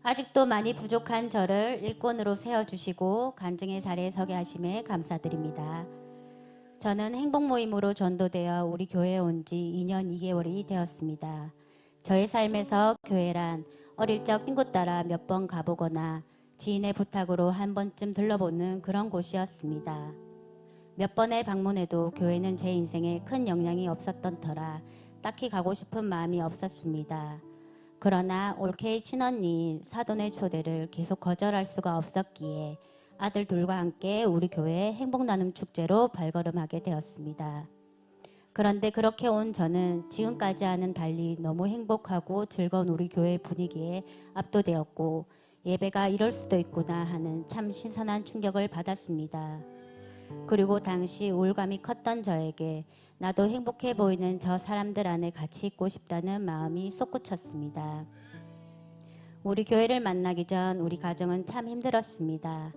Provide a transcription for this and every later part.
아직도 많이 부족한 저를 일꾼으로 세워주시고 간증의 자리에 서게 하심에 감사드립니다. 저는 행복모임으로 전도되어 우리 교회에 온 지 2년 2개월이 되었습니다. 저의 삶에서 교회란 어릴 적 친구 따라 몇 번 가보거나 지인의 부탁으로 한 번쯤 들러보는 그런 곳이었습니다. 몇 번의 방문해도 교회는 제 인생에 큰 영향이 없었던 터라 딱히 가고 싶은 마음이 없었습니다. 그러나 올케이 친언니 사돈의 초대를 계속 거절할 수가 없었기에 아들 둘과 함께 우리 교회 행복나눔 축제로 발걸음하게 되었습니다. 그런데 그렇게 온 저는 지금까지와는 달리 너무 행복하고 즐거운 우리 교회 분위기에 압도되었고 예배가 이럴 수도 있구나 하는 참 신선한 충격을 받았습니다. 그리고 당시 우울감이 컸던 저에게 나도 행복해 보이는 저 사람들 안에 같이 있고 싶다는 마음이 솟구쳤습니다. 우리 교회를 만나기 전 우리 가정은 참 힘들었습니다.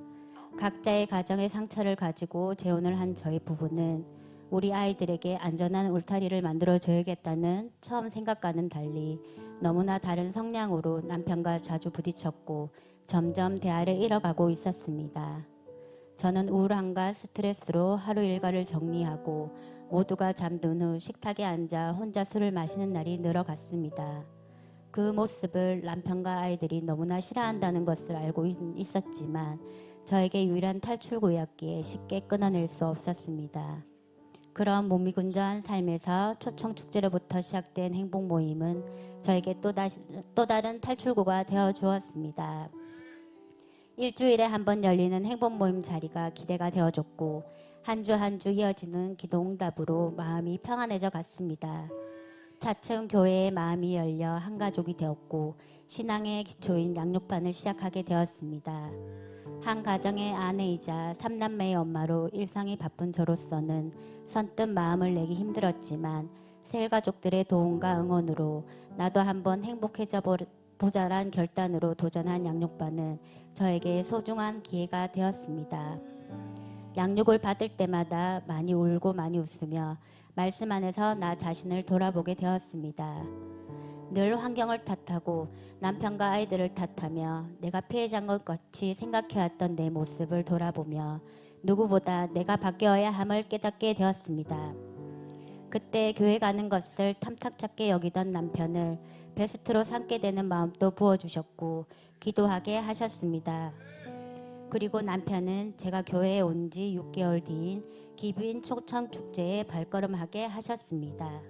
각자의 가정의 상처를 가지고 재혼을 한 저희 부부는 우리 아이들에게 안전한 울타리를 만들어줘야겠다는 처음 생각과는 달리 너무나 다른 성향으로 남편과 자주 부딪혔고 점점 대화를 잃어가고 있었습니다. 저는 우울함과 스트레스로 하루 일과를 정리하고 모두가 잠든 후 식탁에 앉아 혼자 술을 마시는 날이 늘어갔습니다. 그 모습을 남편과 아이들이 너무나 싫어한다는 것을 알고 있었지만 저에게 유일한 탈출구였기에 쉽게 끊어낼 수 없었습니다. 그런 무미건조한 삶에서 초청축제로부터 시작된 행복모임은 저에게 또 다른 탈출구가 되어 주었습니다. 일주일에 한 번 열리는 행복모임 자리가 기대가 되어졌고 한 주 한 주 이어지는 기도응답으로 마음이 평안해져 갔습니다. 차츰 교회의 마음이 열려 한 가족이 되었고 신앙의 기초인 양육반을 시작하게 되었습니다. 한 가정의 아내이자 3남매의 엄마로 일상이 바쁜 저로서는 선뜻 마음을 내기 힘들었지만 셀가족들의 도움과 응원으로 나도 한번 행복해져 보자란 결단으로 도전한 양육반은 저에게 소중한 기회가 되었습니다. 양육을 받을 때마다 많이 울고 많이 웃으며 말씀 안에서 나 자신을 돌아보게 되었습니다. 늘 환경을 탓하고 남편과 아이들을 탓하며 내가 피해자인 것 같이 생각해왔던 내 모습을 돌아보며 누구보다 내가 바뀌어야 함을 깨닫게 되었습니다. 그때 교회 가는 것을 탐탁찮게 여기던 남편을 베스트로 삼게 되는 마음도 부어주셨고 기도하게 하셨습니다. 그리고 남편은 제가 교회에 온 지 6개월 뒤인 기부인 초청축제에 발걸음하게 하셨습니다.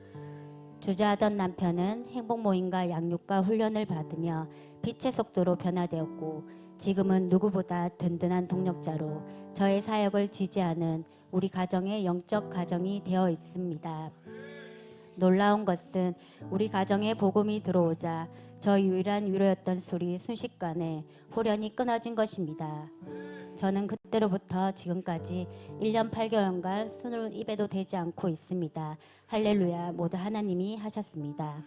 주저하던 남편은 행복모임과 양육과 훈련을 받으며 빛의 속도로 변화되었고 지금은 누구보다 든든한 동력자로 저의 사역을 지지하는 우리 가정의 영적 가정이 되어 있습니다. 놀라운 것은 우리 가정에 복음이 들어오자 저 유일한 위로였던 술이 순식간에 홀연히 끊어진 것입니다. 저는 그때로부터 지금까지 1년 8개월간 술을 입에도 대지 않고 있습니다. 할렐루야, 모두 하나님이 하셨습니다.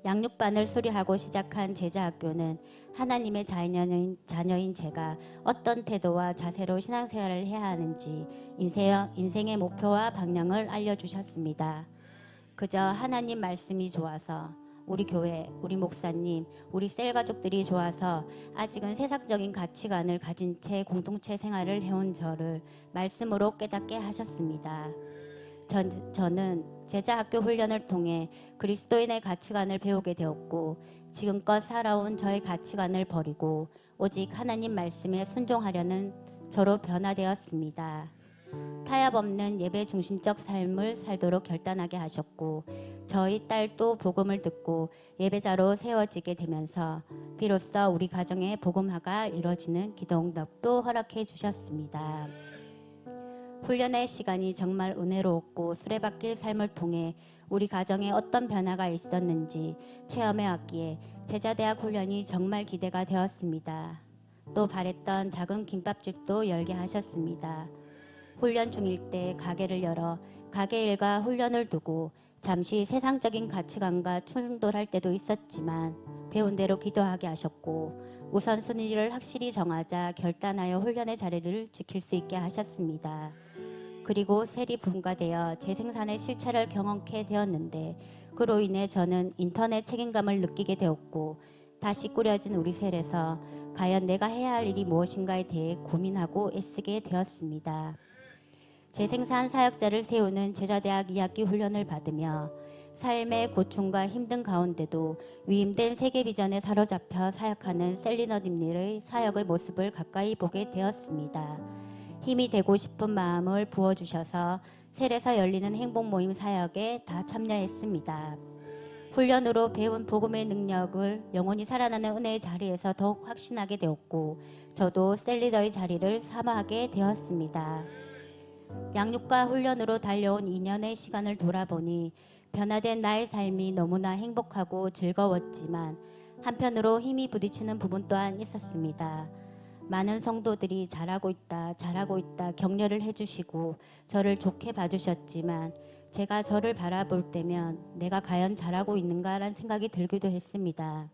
양육반을 수료하고 시작한 제자학교는 하나님의 자녀인 제가 어떤 태도와 자세로 신앙생활을 해야 하는지 인생의 목표와 방향을 알려주셨습니다. 그저 하나님 말씀이 좋아서 우리 교회, 우리 목사님, 우리 셀 가족들이 좋아서 아직은 세상적인 가치관을 가진 채 공동체 생활을 해온 저를 말씀으로 깨닫게 하셨습니다. 저는 제자학교 훈련을 통해 그리스도인의 가치관을 배우게 되었고 지금껏 살아온 저의 가치관을 버리고 오직 하나님 말씀에 순종하려는 저로 변화되었습니다. 타협 없는 예배 중심적 삶을 살도록 결단하게 하셨고 저희 딸도 복음을 듣고 예배자로 세워지게 되면서 비로소 우리 가정의 복음화가 이루어지는 기도응답도 허락해 주셨습니다. 훈련의 시간이 정말 은혜로웠고 수레바뀔 삶을 통해 우리 가정에 어떤 변화가 있었는지 체험해 왔기에 제자대학 훈련이 정말 기대가 되었습니다. 또 바랬던 작은 김밥집도 열게 하셨습니다. 훈련 중일 때 가게를 열어 가게 일과 훈련을 두고 잠시 세상적인 가치관과 충돌할 때도 있었지만 배운 대로 기도하게 하셨고 우선순위를 확실히 정하자 결단하여 훈련의 자리를 지킬 수 있게 하셨습니다. 그리고 셀이 분가되어 재생산의 실체를 경험케 되었는데 그로 인해 저는 인터넷 책임감을 느끼게 되었고 다시 꾸려진 우리 셀에서 과연 내가 해야 할 일이 무엇인가에 대해 고민하고 애쓰게 되었습니다. 재생산 사역자를 세우는 제자대학 2학기 훈련을 받으며 삶의 고충과 힘든 가운데도 위임된 세계 비전에 사로잡혀 사역하는 셀리너님들의 사역의 모습을 가까이 보게 되었습니다. 힘이 되고 싶은 마음을 부어주셔서 셀에서 열리는 행복 모임 사역에 다 참여했습니다. 훈련으로 배운 복음의 능력을 영원히 살아나는 은혜의 자리에서 더욱 확신하게 되었고 저도 셀리더의 자리를 사모하게 되었습니다. 양육과 훈련으로 달려온 2년의 시간을 돌아보니 변화된 나의 삶이 너무나 행복하고 즐거웠지만 한편으로 힘이 부딪히는 부분 또한 있었습니다. 많은 성도들이 잘하고 있다 격려를 해주시고 저를 좋게 봐주셨지만 제가 저를 바라볼 때면 내가 과연 잘하고 있는가라는 생각이 들기도 했습니다.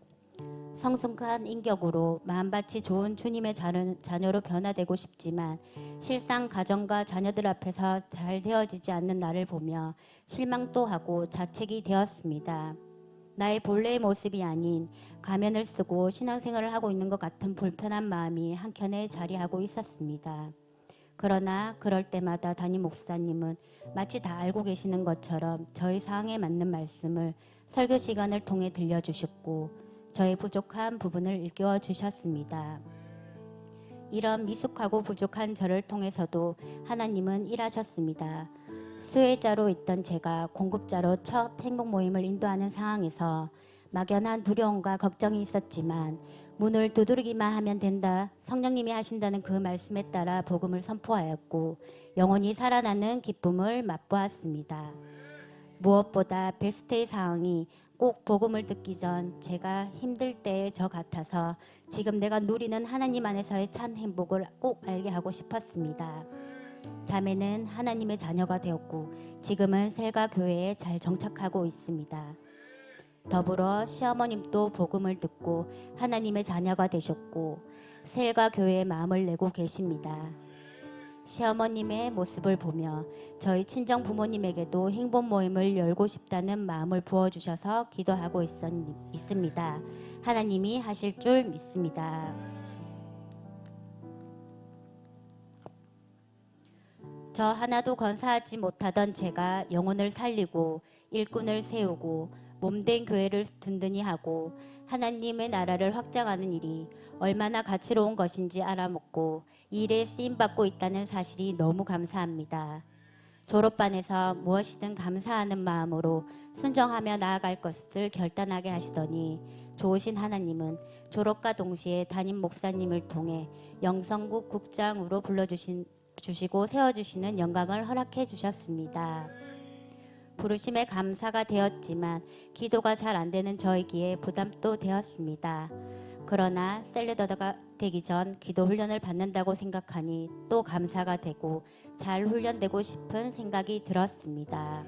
성숙한 인격으로 마음밭이 좋은 주님의 자녀로 변화되고 싶지만 실상 가정과 자녀들 앞에서 잘 되어지지 않는 나를 보며 실망도 하고 자책이 되었습니다. 나의 본래의 모습이 아닌 가면을 쓰고 신앙생활을 하고 있는 것 같은 불편한 마음이 한켠에 자리하고 있었습니다. 그러나 그럴 때마다 담임 목사님은 마치 다 알고 계시는 것처럼 저의 상황에 맞는 말씀을 설교 시간을 통해 들려주셨고 저의 부족한 부분을 일깨워 주셨습니다. 이런 미숙하고 부족한 저를 통해서도 하나님은 일하셨습니다. 수혜자로 있던 제가 공급자로 첫 행복 모임을 인도하는 상황에서 막연한 두려움과 걱정이 있었지만 문을 두드리기만 하면 된다. 성령님이 하신다는 그 말씀에 따라 복음을 선포하였고 영원히 살아나는 기쁨을 맛보았습니다. 무엇보다 베스트의 상황이 꼭 복음을 듣기 전 제가 힘들 때의 저 같아서 지금 내가 누리는 하나님 안에서의 참 행복을 꼭 알게 하고 싶었습니다. 자매는 하나님의 자녀가 되었고 지금은 셀과 교회에 잘 정착하고 있습니다. 더불어 시어머님도 복음을 듣고 하나님의 자녀가 되셨고 셀과 교회에 마음을 내고 계십니다. 시어머님의 모습을 보며 저희 친정 부모님에게도 행복 모임을 열고 싶다는 마음을 부어주셔서 기도하고 있습니다. 하나님이 하실 줄 믿습니다. 저 하나도 건사하지 못하던 제가 영혼을 살리고 일꾼을 세우고 몸된 교회를 든든히 하고 하나님의 나라를 확장하는 일이 얼마나 가치로운 것인지 알아먹고 이 일에 쓰임받고 있다는 사실이 너무 감사합니다. 졸업반에서 무엇이든 감사하는 마음으로 순정하며 나아갈 것을 결단하게 하시더니 좋으신 하나님은 졸업과 동시에 담임 목사님을 통해 영성국 국장으로 불러주시고 세워주시는 영광을 허락해 주셨습니다. 부르심에 감사가 되었지만 기도가 잘 안 되는 저에게 부담도 되었습니다. 그러나 셀리더가 되기 전 기도 훈련을 받는다고 생각하니 또 감사가 되고 잘 훈련되고 싶은 생각이 들었습니다.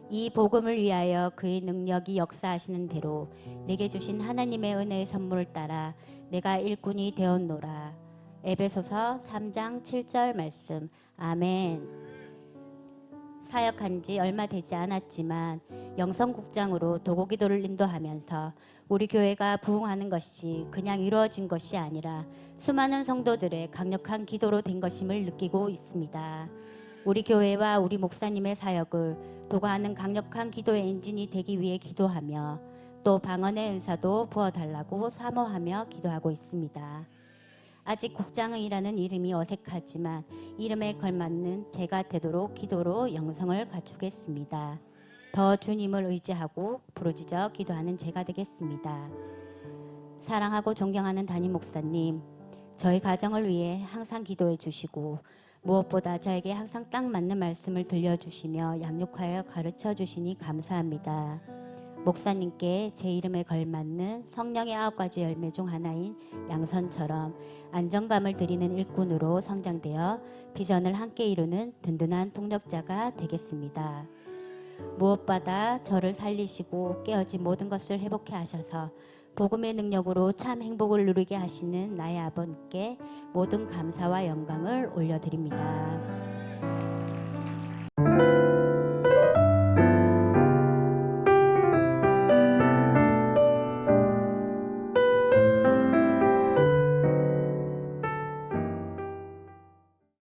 이 복음을 위하여 그의 능력이 역사하시는 대로 내게 주신 하나님의 은혜의 선물을 따라 내가 일꾼이 되었노라. 에베소서 3장 7절 말씀. 아멘. 사역한 지 얼마 되지 않았지만 영성국장으로 도고기도를 인도하면서 우리 교회가 부흥하는 것이 그냥 이루어진 것이 아니라 수많은 성도들의 강력한 기도로 된 것임을 느끼고 있습니다. 우리 교회와 우리 목사님의 사역을 도가하는 강력한 기도의 엔진이 되기 위해 기도하며 또 방언의 은사도 부어달라고 사모하며 기도하고 있습니다. 아직 국장의라는 이름이 어색하지만 이름에 걸맞는 제가 되도록 기도로 영성을 갖추겠습니다. 더 주님을 의지하고 부르짖어 기도하는 제가 되겠습니다. 사랑하고 존경하는 담임 목사님, 저희 가정을 위해 항상 기도해 주시고 무엇보다 저에게 항상 딱 맞는 말씀을 들려주시며 양육하여 가르쳐 주시니 감사합니다. 목사님께 제 이름에 걸맞는 성령의 9가지 열매 중 하나인 양선처럼 안정감을 드리는 일꾼으로 성장되어 비전을 함께 이루는 든든한 동력자가 되겠습니다. 무엇보다 저를 살리시고 깨어진 모든 것을 회복해 하셔서 복음의 능력으로 참 행복을 누리게 하시는 나의 아버님께 모든 감사와 영광을 올려드립니다.